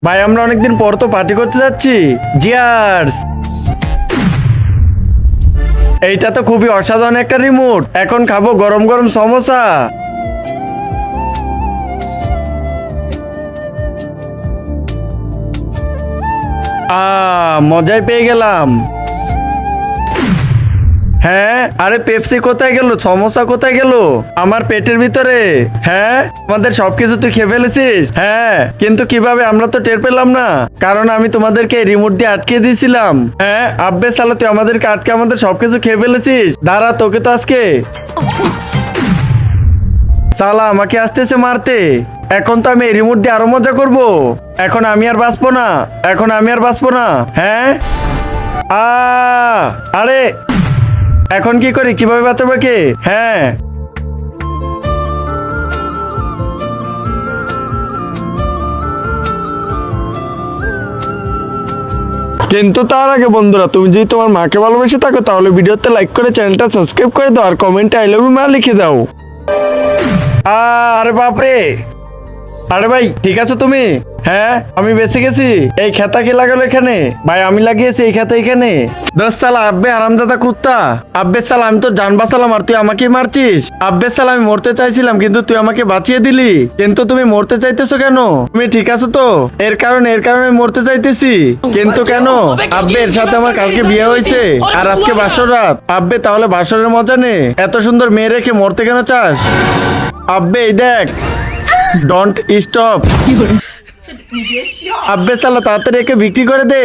ভাই আমরা অনেকদিন পর তো পার্টি করতে যাচ্ছি। জিয়ার্স। এইটা তো খুবই অসাধারণ একটা রিমোট। এখন খাবো গরম গরম সমোসা। মজাই পেয়ে গেলাম। হ্যাঁ, আরে পেপসি কোথায় গেল, সমোসা কোথায় গেল আমার পেটের ভিতরে? হ্যাঁ, আমাদের সবকিছু তুই খেয়ে ফেলেছিস। হ্যাঁ, কিন্তু কিভাবে আমরা তো টের পেলাম না, কারণ আমি তোমাদেরকে রিমোট দিয়ে আটকে দিয়েছিলাম। হ্যাঁ আব্বে সালা, তুই আমাদেরকে আটকে আমাদের সবকিছু খেয়ে ফেলেছিস। দাঁড়া, তোকে তো আজকে সালা আমাকে আসতেছে মারতে। এখন তো আমি এই রিমোট দিয়ে আরো মজা করব। এখন আমি আর বাঁচবো না, এখন আমি আর বাঁচবো না। হ্যাঁ আরে এখন কি করি, কিভাবে বাঁচাবো কে? হ্যাঁ কিন্তু তার আগে বন্ধুরা, তুমি যদি তোমার মাকে ভালোবেসে থাকো তাহলে ভিডিওতে লাইক করে চ্যানেলটা সাবস্ক্রাইব করে দাও আর কমেন্টে আই লাভ ইউ মা লিখে দাও। আরে বাপরে, আরে ভাই ঠিক আছে তুমি? হ্যাঁ আমি বেঁচে গেছি। এই খেতা কে লাগালো এখানে? ভাই আমি লাগিয়েছি এই খেতা এখানে। দশ সালা আব্বে হারামজাদা কুত্তা। আব্বে সালা আমি তো জান বাঁচালাম আর তুই আমাকে মারছিস। আব্বে সালা আমি মরতে চাইছিলাম কিন্তু তুই আমাকে বাঁচিয়ে দিলি। কিন্তু তুমি মরতে চাইতেছো কেন? তুমি ঠিক আছো তো? এর কারণে আমি মরতে চাইতেছি। কিন্তু কেন? আব্বে এর সাথে আমার কালকে বিয়ে হয়েছে আর আজকে বাসর রাত। আব্বে তাহলে বাসরের মজা নে। এত সুন্দর মেয়ে রেখে মরতে কেন চাস? আব্বে এই দেখ, ডোন্ট স্টপ। আব্বে সালা তাড়াতাড়ি একে বিক্রি করে দে।